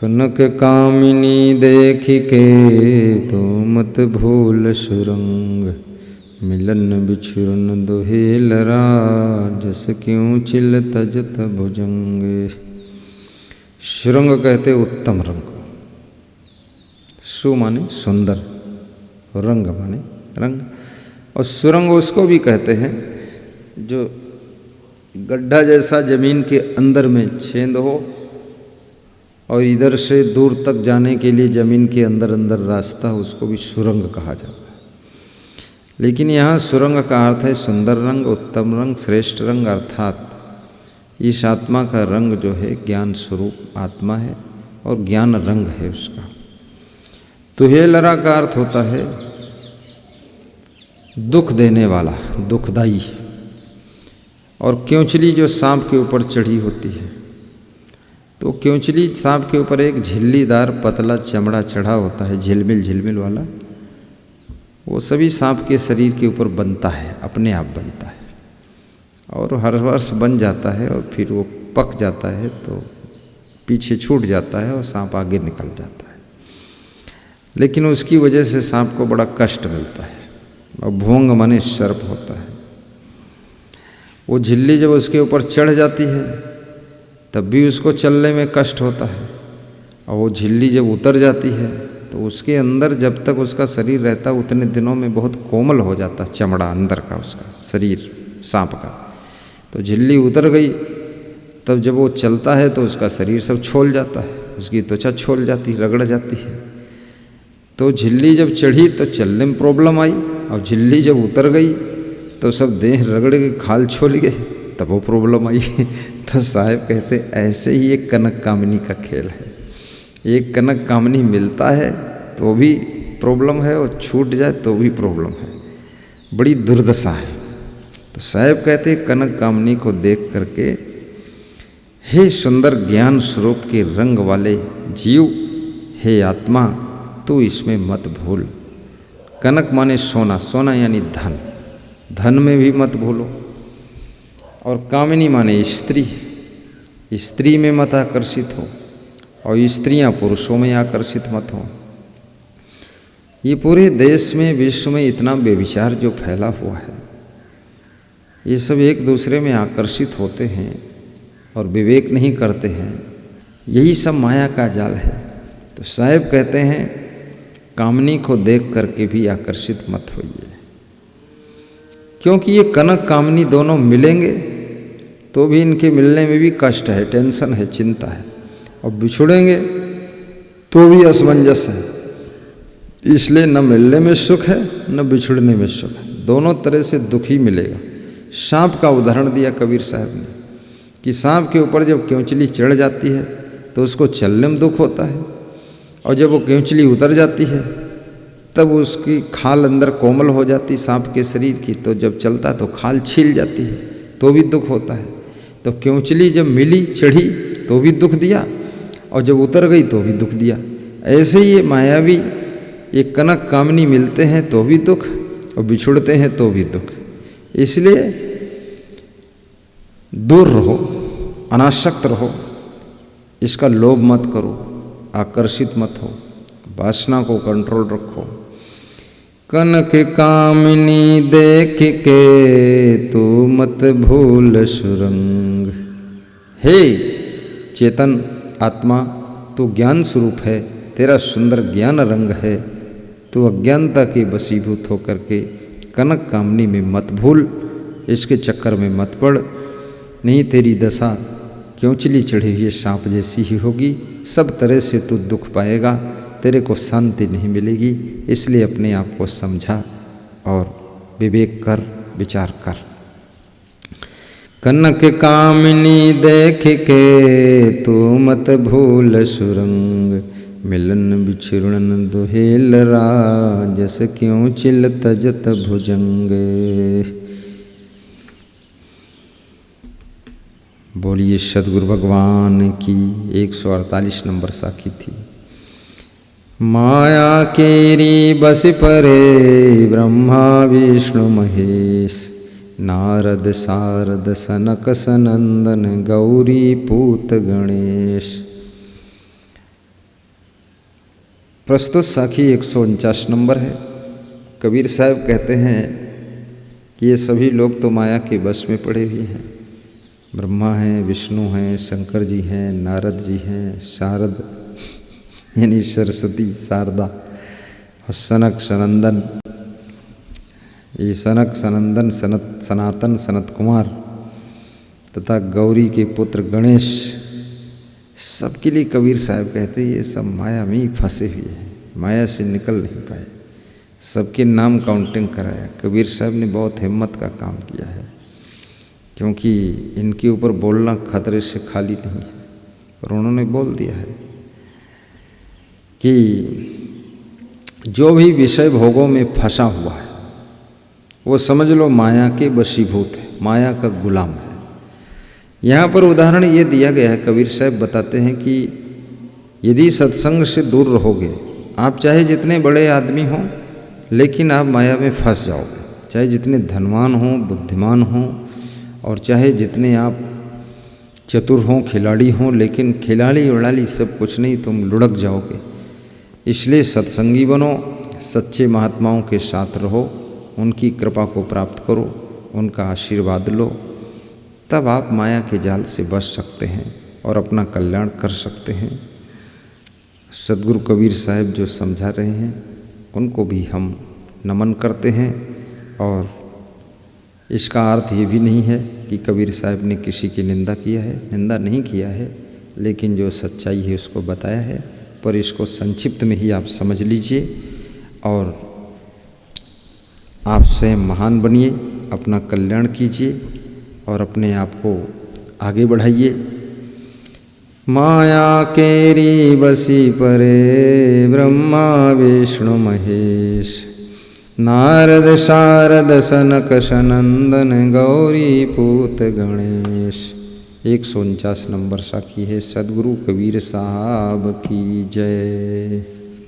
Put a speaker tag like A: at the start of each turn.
A: कनक कामिनी देख के तो मत भूल सुरंग, मिलन बिछुरन दोहे लरा, जस क्यों चिल तजत भुजंग। सुरंग कहते उत्तम रंग, सु माने सुंदर, रंग माने रंग। और सुरंग उसको भी कहते हैं जो गड्ढा जैसा जमीन के अंदर में छेद हो और इधर से दूर तक जाने के लिए जमीन के अंदर अंदर रास्ता हो, उसको भी सुरंग कहा जाता है। लेकिन यहाँ सुरंग का अर्थ है सुंदर रंग, उत्तम रंग, श्रेष्ठ रंग। अर्थात इस आत्मा का रंग जो है ज्ञान स्वरूप आत्मा है और ज्ञान रंग है उसका। तुहेलरा का अर्थ होता है दुख देने वाला, दुखदाई। और क्योंचली जो सांप के ऊपर चढ़ी होती है, तो क्योंचली सांप के ऊपर एक झिल्लीदार पतला चमड़ा चढ़ा होता है, झिलमिल झिलमिल वाला। वो सभी सांप के शरीर के ऊपर बनता है, अपने आप बनता है और हर वर्ष बन जाता है और फिर वो पक जाता है तो पीछे छूट जाता है और सांप आगे निकल जाता है। लेकिन उसकी वजह से सांप को बड़ा कष्ट मिलता है। और भोंग माने सर्प होता है। वो झिल्ली जब उसके ऊपर चढ़ जाती है तब भी उसको चलने में कष्ट होता है, और वो झिल्ली जब उतर जाती है तो उसके अंदर जब तक उसका शरीर रहता उतने दिनों में बहुत कोमल हो जाता चमड़ा अंदर का, उसका शरीर सांप का। तो झिल्ली उतर गई तब जब वो चलता है तो उसका शरीर सब छोल जाता है, उसकी त्वचा छोल जाती, रगड़ जाती है। तो झिल्ली जब चढ़ी तो चलने में प्रॉब्लम आई, और झिल्ली जब उतर गई तो सब देह रगड़ के खाल छोल गए, तब वो प्रॉब्लम आई। तो साहब कहते ऐसे ही एक कनक कामिनी का खेल है। एक कनक कामिनी मिलता है तो भी प्रॉब्लम है और छूट जाए तो भी प्रॉब्लम है, बड़ी दुर्दशा है। तो साहब कहते कनक कामिनी को देख करके, हे सुंदर ज्ञान स्वरूप के रंग वाले जीव, हे आत्मा, तू इसमें मत भूल। कनक माने सोना, सोना यानी धन, धन में भी मत भूलो। और कामिनी माने स्त्री, स्त्री में मत आकर्षित हो, और स्त्रियां पुरुषों में आकर्षित मत हो। ये पूरे देश में, विश्व में इतना व्यभिचार जो फैला हुआ है, ये सब एक दूसरे में आकर्षित होते हैं और विवेक नहीं करते हैं। यही सब माया का जाल है। तो साहब कहते हैं कामनी को देख करके भी आकर्षित मत होइए, क्योंकि ये कनक कामनी दोनों मिलेंगे तो भी इनके मिलने में भी कष्ट है, टेंशन है, चिंता है, और बिछुड़ेंगे तो भी असमंजस है। इसलिए न मिलने में सुख है न बिछुड़ने में सुख है, दोनों तरह से दुख ही मिलेगा। सांप का उदाहरण दिया कबीर साहब ने कि सांप के ऊपर जब क्योंचली चढ़ जाती है तो उसको चलने में दुख होता है, और जब वो क्योंचली उतर जाती है तब उसकी खाल अंदर कोमल हो जाती सांप के शरीर की, तो जब चलता है तो खाल छील जाती है तो भी दुख होता है। तो क्योंचली जब मिली चढ़ी तो भी दुख दिया, और जब उतर गई तो भी दुख दिया। ऐसे ही ये मायावी ये कनक कामिनी मिलते हैं तो भी दुख, और बिछुड़ते हैं तो भी दुख। इसलिए दूर रहो, अनासक्त रहो, इसका लोभ मत करो, आकर्षित मत हो, वासना को कंट्रोल रखो। कनक कामिनी देख के तू मत भूल सुरंग। हे चेतन आत्मा, तू ज्ञान स्वरूप है, तेरा सुंदर ज्ञान रंग है, तू अज्ञानता के वशीभूत होकर के कनक कामनी में मत भूल, इसके चक्कर में मत पड़, नहीं तेरी दशा क्योंचली चढ़े हुए सांप जैसी ही होगी। सब तरह से तू दुख पाएगा, तेरे को शांति नहीं मिलेगी। इसलिए अपने आप को समझा और विवेक कर, विचार कर। कनक कामिनी देख के तू मत भूल सुरंग, मिलन बिछुड़न दुहेलरा, जस क्यों चिल तजत भुजंग। बोलिए सद्गुरु भगवान की 148 नंबर साखी थी। माया केरी बस परे ब्रह्मा विष्णु महेश, नारद सारद सनक सनंदन गौरी पूत गणेश। प्रस्तुत साखी 149 नंबर है। कबीर साहब कहते हैं कि ये सभी लोग तो माया के वश में पड़े हुए हैं। ब्रह्मा हैं, विष्णु हैं, शंकर जी हैं, नारद जी हैं, शारद यानी सरस्वती शारदा और सनक सनंदन, ये सनक सनंदन सनातन सनत कुमार तथा गौरी के पुत्र गणेश, सबके लिए कबीर साहब कहते ये सब माया में ही फंसे हुए हैं, माया से निकल नहीं पाए। सबके नाम काउंटिंग कराया। कबीर साहब ने बहुत हिम्मत का काम किया है, क्योंकि इनके ऊपर बोलना खतरे से खाली नहीं है। और उन्होंने बोल दिया है कि जो भी विषय भोगों में फंसा हुआ है वो समझ लो माया के वशीभूत है, माया का गुलाम है। यहाँ पर उदाहरण ये दिया गया है, कबीर साहब बताते हैं कि यदि सत्संग से दूर रहोगे, आप चाहे जितने बड़े आदमी हों लेकिन आप माया में फंस जाओगे, चाहे जितने धनवान हों, बुद्धिमान हों, और चाहे जितने आप चतुर हों, खिलाड़ी हों, लेकिन खिलाड़ी उड़ाली सब कुछ नहीं, तुम लुढ़क जाओगे। इसलिए सत्संगी बनो, सच्चे महात्माओं के साथ रहो, उनकी कृपा को प्राप्त करो, उनका आशीर्वाद लो, तब आप माया के जाल से बच सकते हैं और अपना कल्याण कर सकते हैं। सद्गुरु कबीर साहब जो समझा रहे हैं उनको भी हम नमन करते हैं। और इसका अर्थ ये भी नहीं है कि कबीर साहब ने किसी की निंदा किया है, निंदा नहीं किया है, लेकिन जो सच्चाई है उसको बताया है। पर इसको संक्षिप्त में ही आप समझ लीजिए और आप स्वयं महान बनिए, अपना कल्याण कीजिए और अपने आप को आगे बढ़ाइए। माया केरी बसी परे ब्रह्मा विष्णु महेश, नारद शारद सनक सनंदन गौरी पूत गणेश। 149 नंबर साखी है। सद्गुरु कबीर साहब की जय।